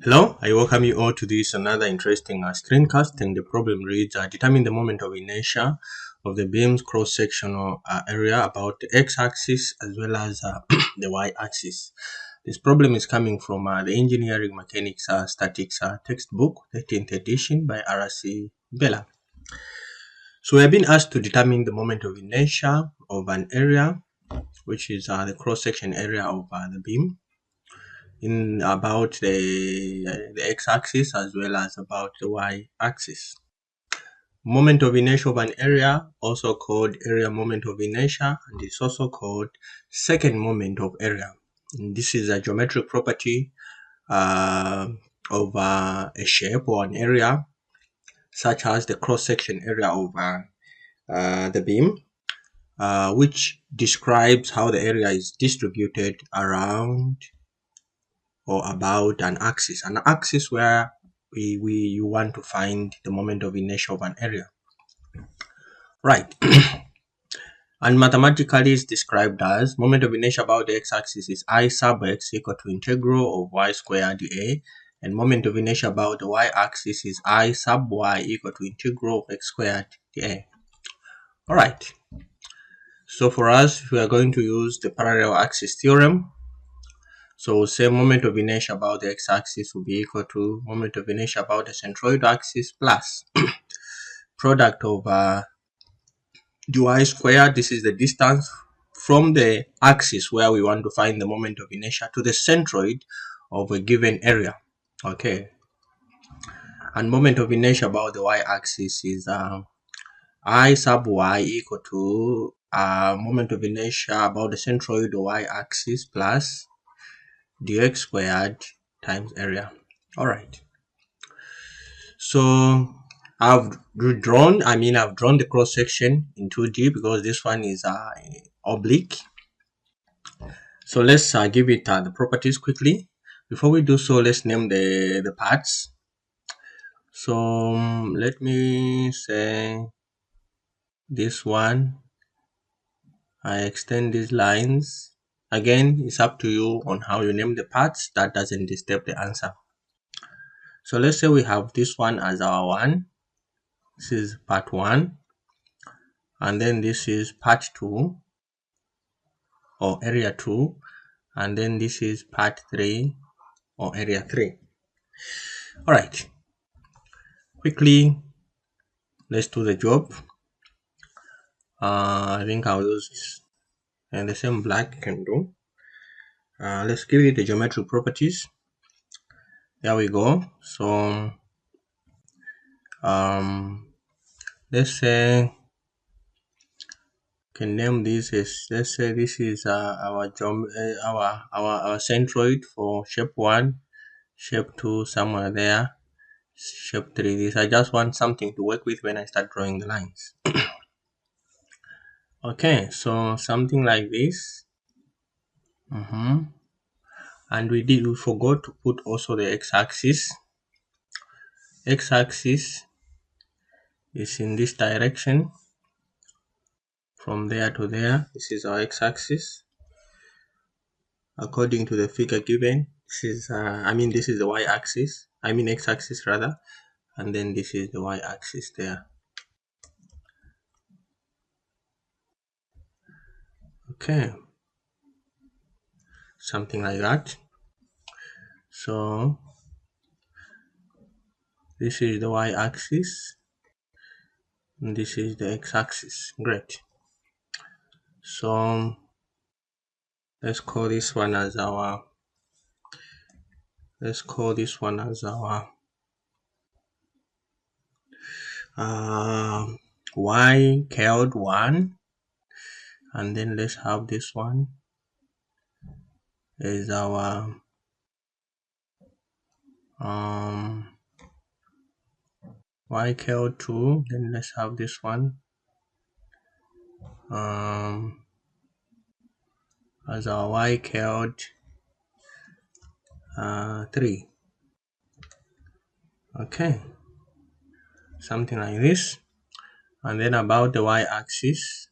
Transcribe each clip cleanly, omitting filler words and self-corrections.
Hello, I welcome you all to this another interesting screencast, and the problem reads determine the moment of inertia of the beam's cross-sectional area about the x-axis as well as the y-axis. This problem is coming from the Engineering Mechanics Statics textbook, 13th edition by R.C. Hibbeler. So we have been asked to determine the moment of inertia of an area, which is the cross-section area of the beam, in about the x-axis as well as about the y-axis. Moment of inertia of an area, also called area moment of inertia, and it's also called second moment of area. And this is a geometric property of a shape or an area, such as the cross-section area of the beam, which describes how the area is distributed around or about an axis where you want to find the moment of inertia of an area, right? And mathematically is described as moment of inertia about the x-axis is I sub x equal to integral of y squared dA, and moment of inertia about the y-axis is I sub y equal to integral of x squared dA. All right, so for us we are going to use the parallel axis theorem. So say moment of inertia about the x-axis will be equal to moment of inertia about the centroid axis plus product of dy squared. This is the distance from the axis where we want to find the moment of inertia to the centroid of a given area. Okay. And moment of inertia about the y-axis is I sub y equal to moment of inertia about the centroid of y-axis plus dx squared times area. All right, so I've drawn the cross section in 2D because this one is oblique. So let's give it the properties quickly. Before we do so, let's name the parts. So let me say this one, I extend these lines. Again, it's up to you on how you name the parts. That doesn't disturb the answer. So let's say we have this one as our one. This is part 1, and then this is part 2 or area 2, and then this is part 3 or area 3. All right, quickly let's do the job. I think I'll use this and the same black can do. Let's give it the geometric properties. There we go. So let's say can name this as, let's say this is our centroid for shape 1, shape 2 somewhere there, shape 3. This I just want something to work with when I start drawing the lines. Okay, so something like this. And we forgot to put also the x-axis. X-axis is in this direction from there to there. This is our x-axis according to the figure given. This is this is the y-axis, x-axis rather, and then this is the y-axis there. Okay, something like that. So this is the y-axis and this is the x-axis. Great. So let's call this one as our y curled 1, and then let's have this one is our y curled 2. Then let's have this one as our y curled 3. Okay, something like this. And then about the y-axis,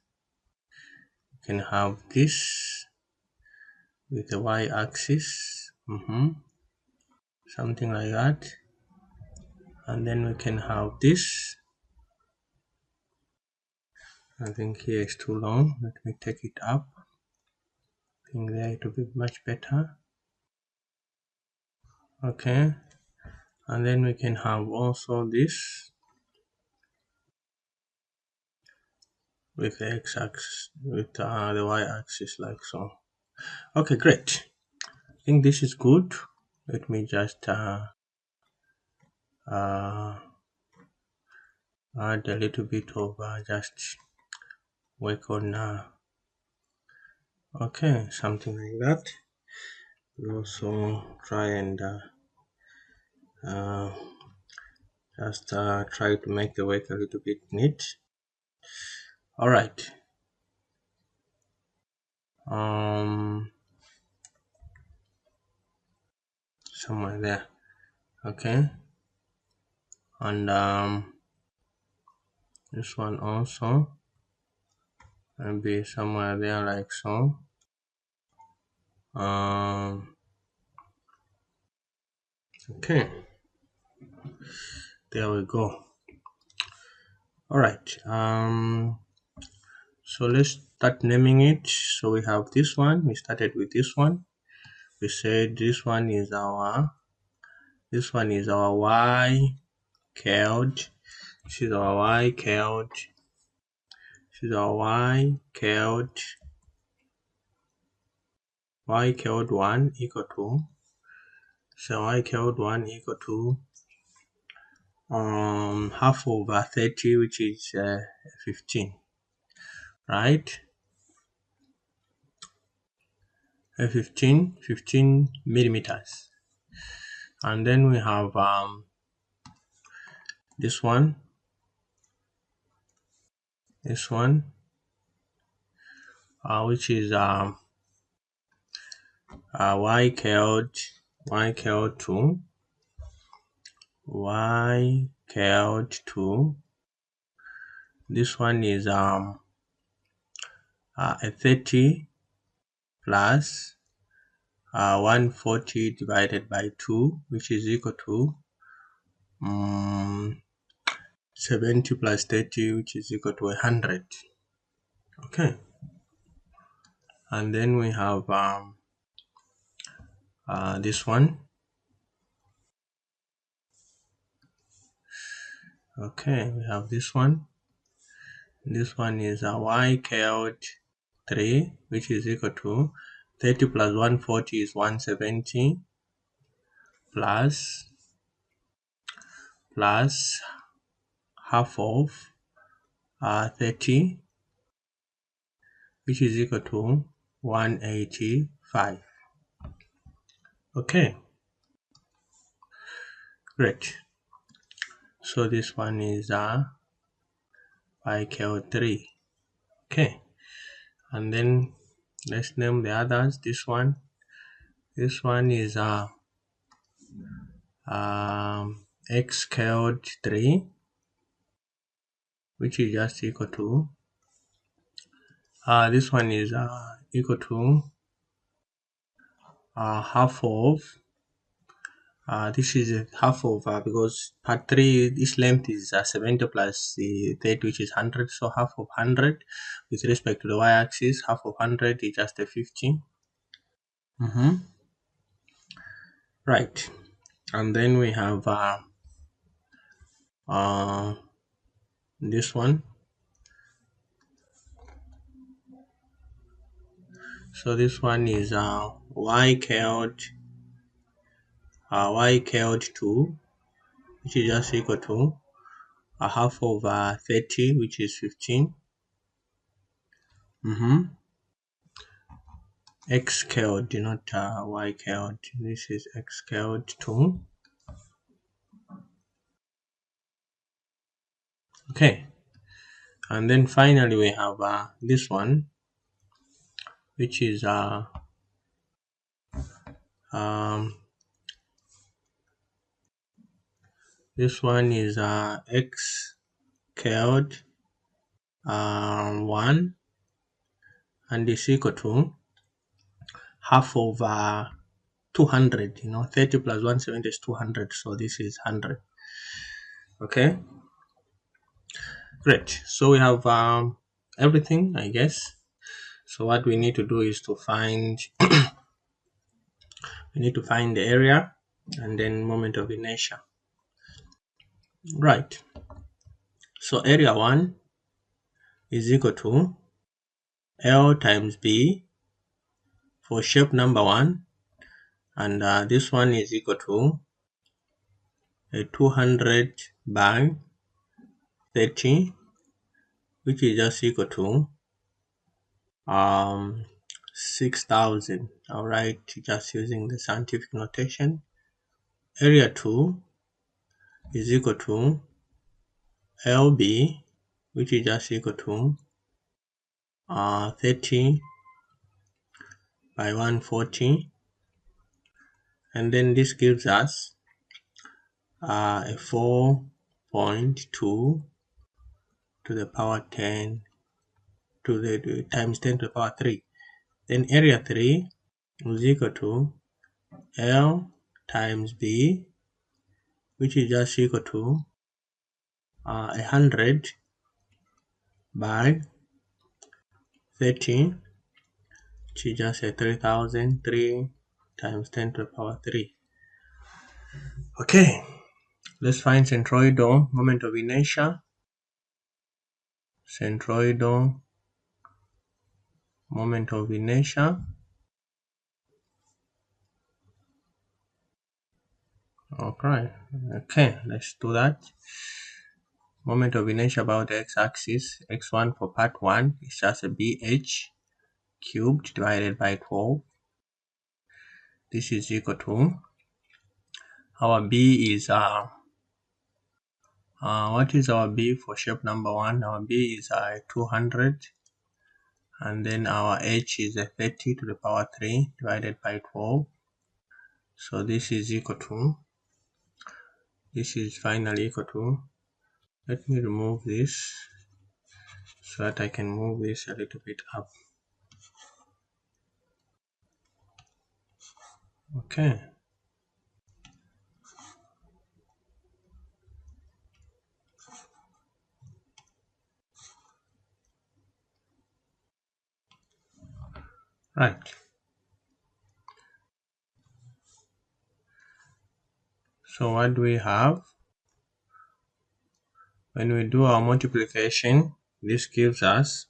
you can have this with the y-axis, something like that. And then we can have this. I think here is too long. Let me take it up. I think there it will be much better. Okay, and then we can have also this with the x-axis, with the y-axis, like so. Okay, great. I think this is good. Let me just add a little bit of just work on okay, something like that. We also try and just try to make the work a little bit neat. All right. Somewhere there. Okay, and this one also maybe somewhere there, like so. Okay, there we go. All right, so let's start naming it. So we have this one. We started with this one. We said this one is our y curved. This is our y curved. This is our y curved 1 equal to, so y curved 1 equal to half over 30, which is 15, right? 15 millimeters. And then we have this one, which is y curved 2, y curved 2. This one is a 30 plus 140 divided by 2, which is equal to 70 plus 30, which is equal to 100. Okay, and then we have this one. Okay, we have this one. This one is a y curved 3, which is equal to 30 plus 140 is 170 plus half of 30, which is equal to 185. Okay, great. So this one is y curved 3. Okay, and then let's name the others. This one is x curved 3, which is just equal to this one is equal to half of this is half of because part 3, this length is 70 plus the 30, which is 100, so half of 100 with respect to the y-axis. Half of 100 is just a 50. Right, and then we have this one. So this one is y curved 2, which is just equal to a half over 30, which is 15. X curved, not y curved. This is x curved 2. Okay, and then finally we have this one, which is this one is x curved 1, and is equal to half over 200. 30 plus 170 is 200. So this is 100. Okay, great. So we have everything, I guess. So what we need to do is to find the area and then moment of inertia. Right. So area 1 is equal to L times B for shape number 1, and this one is equal to a 200 by 30, which is just equal to 6,000. All right, just using the scientific notation. Area 2 is equal to LB, which is just equal to 30 by 140, and then this gives us a 4.2 to the power 10 to the times 10 to the power 3. Then area 3 is equal to L times B, which is just equal to 100 by 30, which is just a 3,000, 3 times 10 to the power 3. Okay, let's find centroidal moment of inertia. Centroidal moment of inertia. Okay, let's do that. Moment of inertia about the x-axis. X1 for part 1 is just a BH cubed divided by 12. This is equal to, our B is what is our B for shape number 1? Our B is 200, and then our H is 30 to the power 3 divided by 12. So this is finally equal to, let me remove this so that I can move this a little bit up. Okay. Right. So what do we have? When we do our multiplication, this gives us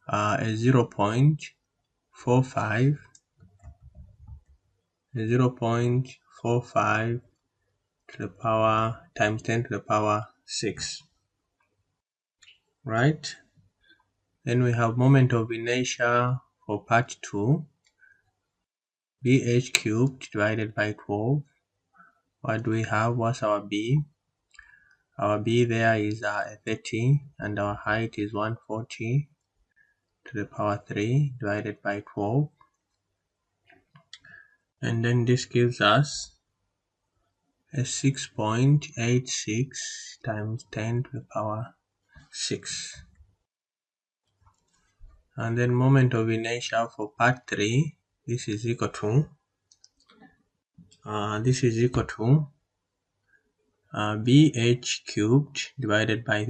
a 0.45 to the power times 10 to the power 6, right? Then we have moment of inertia for part 2, BH cubed divided by 12. What do we have? What's our B? Our B there is 30, and our height is 140 to the power 3 divided by 12. And then this gives us a 6.86 times 10 to the power 6. And then moment of inertia for part 3, this is equal to BH cubed divided by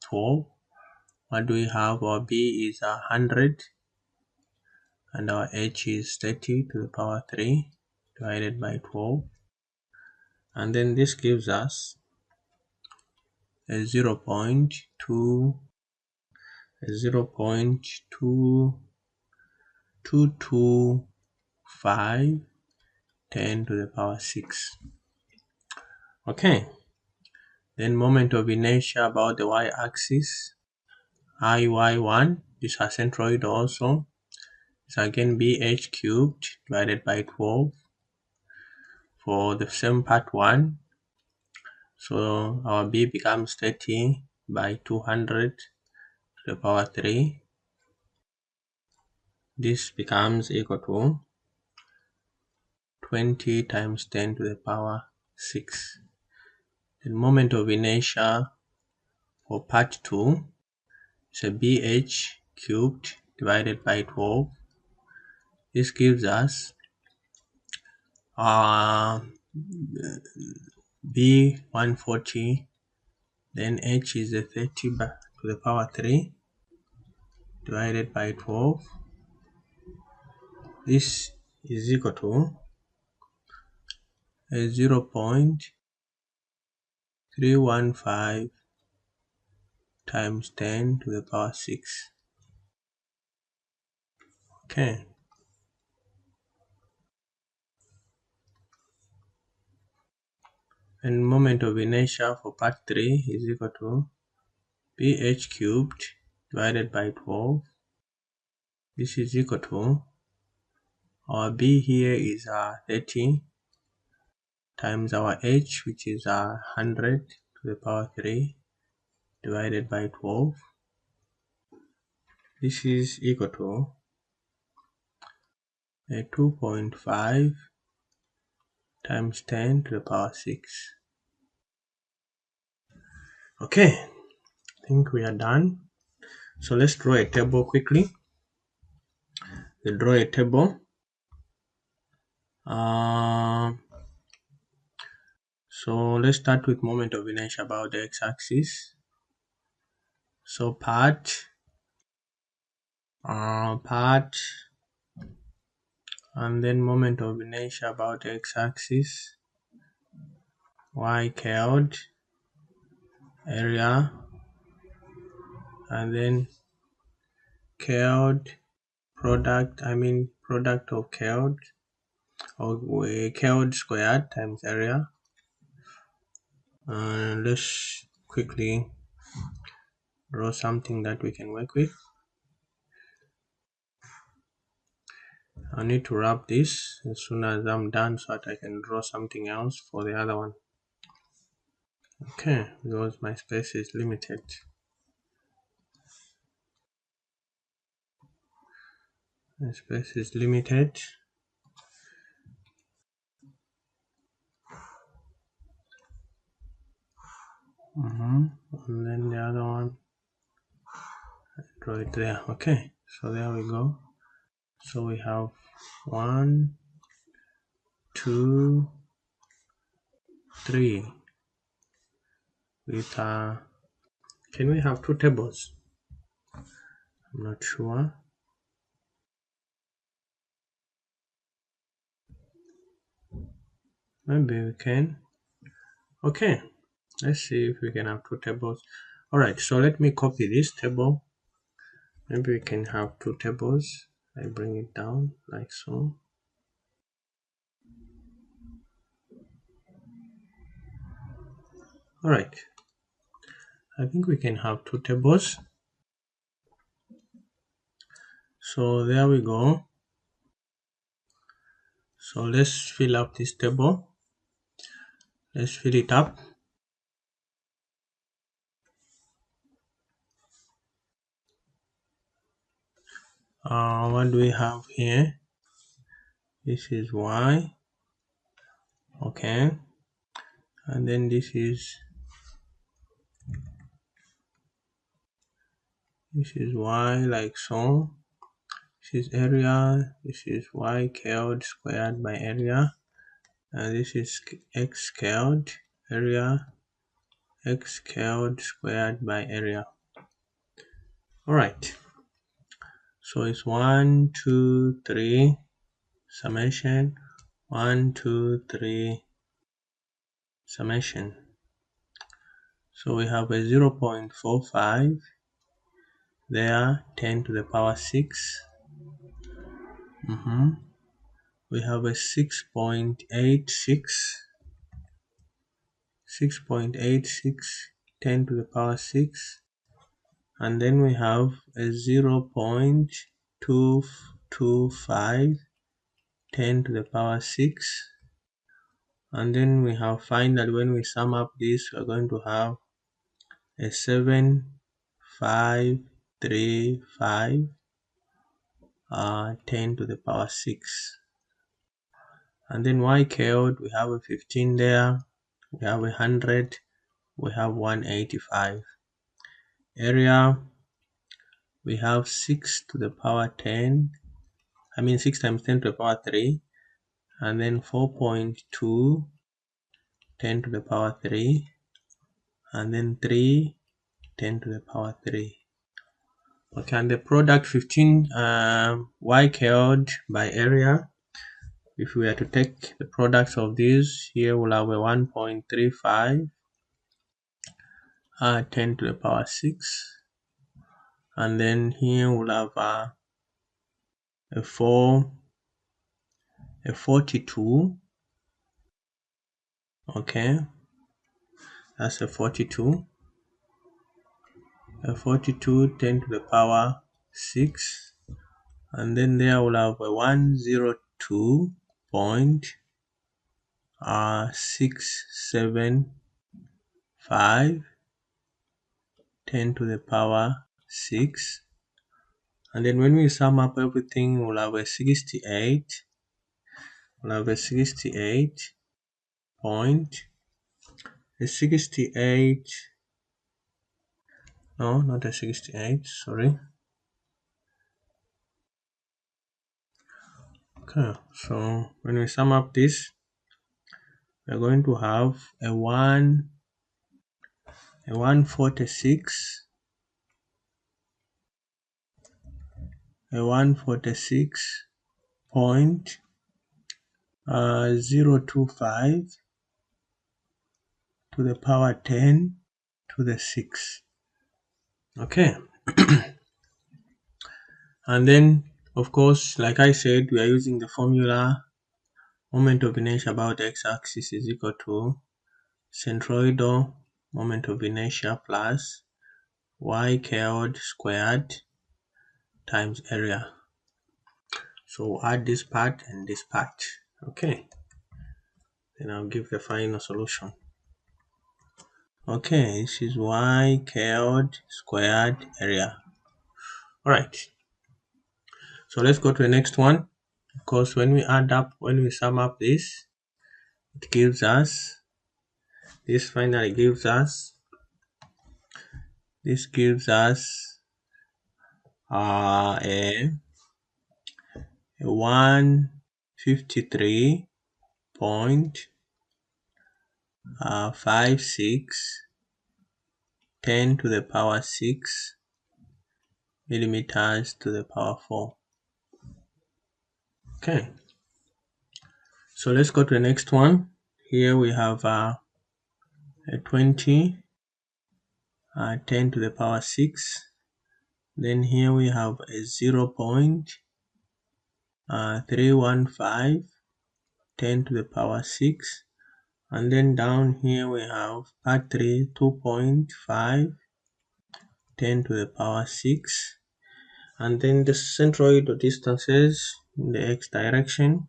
12. What do we have? Our B is 100, and our H is 30 to the power 3 divided by 12. And then this gives us a 0.2 0.2225 10 to the power 6. Okay, then moment of inertia about the y-axis. IY1, this is centroid also. It's again BH cubed divided by 12 for the same part 1. So our B becomes 30 by 200 to the power 3. This becomes equal to 20 times 10 to the power 6. The moment of inertia for part 2 is a BH cubed divided by 12 This gives us B 140, then H is a 30 to the power 3 divided by 12. This is equal to 0.315 times 10 to the power 6. Okay. And moment of inertia for part 3 is equal to BH cubed divided by 12. This is equal to, our B here is 30 times our H, which is 100 to the power 3 divided by 12. This is equal to 2.5 times 10 to the power 6. Okay, I think we are done. So let's draw a table quickly. We'll draw a table. So let's start with moment of inertia about the x-axis. So part, and then moment of inertia about the x-axis, y curled, area, and then curled product of curled, or curled squared times area. And let's quickly draw something that we can work with. I need to wrap this as soon as I'm done so that I can draw something else for the other one. Okay, because my space is limited. My space is limited. And then the other one, I draw it there. Okay, so there we go. So we have 1, 2, 3 with can we have 2 tables? I'm not sure. Maybe we can. Okay, let's see if we can have 2 tables. Alright, so let me copy this table. Maybe we can have 2 tables. I bring it down like so. Alright, I think we can have 2 tables. So there we go. So let's fill up this table. Let's fill it up. What do we have here? This is y. Okay. And then this is y like so. This is area. This is y curled squared by area. And this is x scaled area, x scaled squared by area. Alright, so it's 1, 2, 3 summation, 1, 2, 3 summation. So we have a 0.45 there, 10 to the power 6. We have a 6.86, 10 to the power 6. And then we have a 0.225, 10 to the power 6. And then we have finally, when we sum up this, we're going to have a 7.535, 10 to the power 6. And then y curled, we have a 15 there, we have 100, we have 185. Area, we have 6 to the power 10, 6 times 10 to the power 3, and then 4.2 10 to the power 3, and then 3 10 to the power 3. Okay, and the product 15 y cubed by area. If we are to take the products of these, here we'll have a 1.35 10 to the power 6, and then here we'll have a 42. Okay, that's a 42 10 to the power 6, and then there we'll have a 102.675 10 to the power 6, and then when we sum up everything we'll have a 68 point a 68 no, not a 68, sorry. Okay, so when we sum up this, we're going to have a 146 point 025 to the power 10 to the 6. Okay. And then of course, like I said, we are using the formula moment of inertia about the x-axis is equal to centroidal moment of inertia plus y cubed squared times area. So add this part and this part. Okay, then I'll give the final solution. Okay, this is y cubed squared area. Alright, so let's go to the next one. Of course, when we sum up this, it gives us this. Finally gives us a 153.56 10 to the power 6 millimeters to the power 4. Okay, so let's go to the next one. Here we have a 20 10 to the power 6. Then here we have a 0.315 10 to the power 6, and then down here we have part 3 2.5 10 to the power 6, and then the centroid distances in the x direction.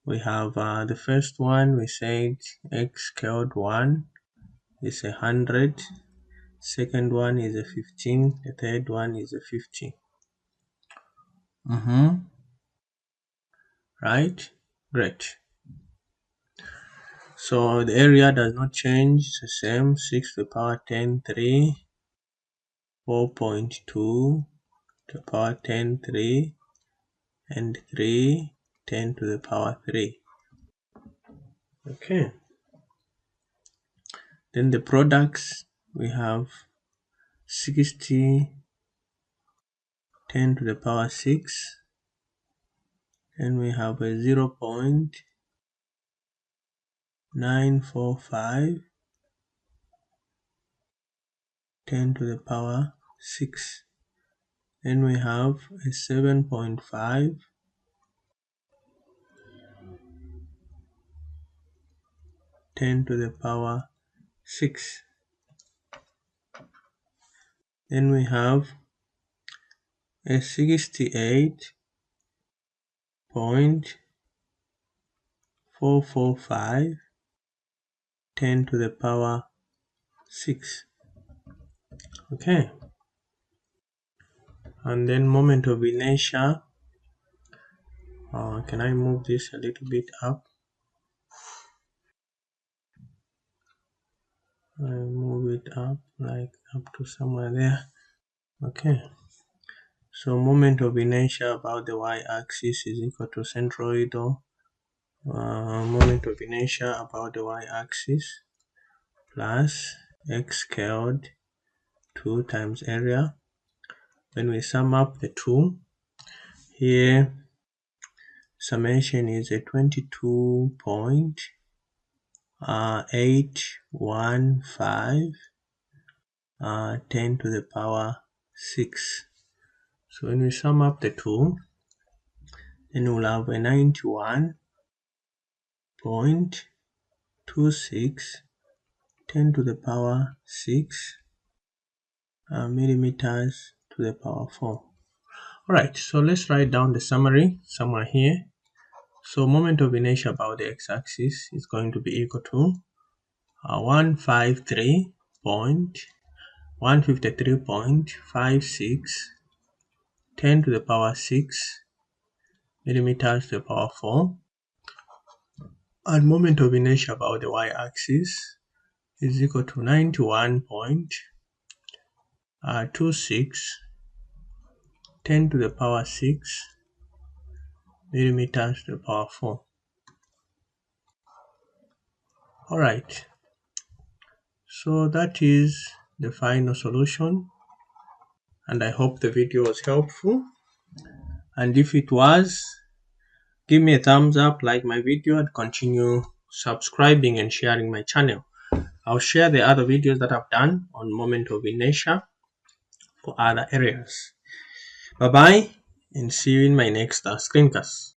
We have the first one, we said x squared 1 is 100, second one is a 15, the third one is a 50. Right, great. So the area does not change, it's the same, 6 to the power 10 3, 4.2 to the power 10 3, and 3 10 to the power 3. Okay, then the products, we have 60 10 to the power 6, then we have a 0.945 10 to the power 6, then we have a 7.5 10 to the power 6, then we have a 68.445 10 to the power 6. Okay, and then moment of inertia, can I move this a little bit up? I move it up, like up to somewhere there. Okay, So moment of inertia about the y-axis is equal to centroidal moment of inertia about the y-axis plus x scaled 2 times area. When we sum up the two, here summation is a 22.815 10 to the power 6. So when we sum up the two, then we'll have a 91.26 10 to the power 6 millimeters to the power 4. Alright, so let's write down the summary somewhere here. So moment of inertia about the x-axis is going to be equal to 153.56 10 to the power 6 millimeters to the power 4, and moment of inertia about the y-axis is equal to 91.26 10 to the power 6 millimeters to the power 4. Alright, so that is the final solution, and I hope the video was helpful, and if it was, give me a thumbs up, like my video, and continue subscribing and sharing my channel. I'll share the other videos that I've done on moment of inertia for other areas. Bye bye, and see you in my next screencast.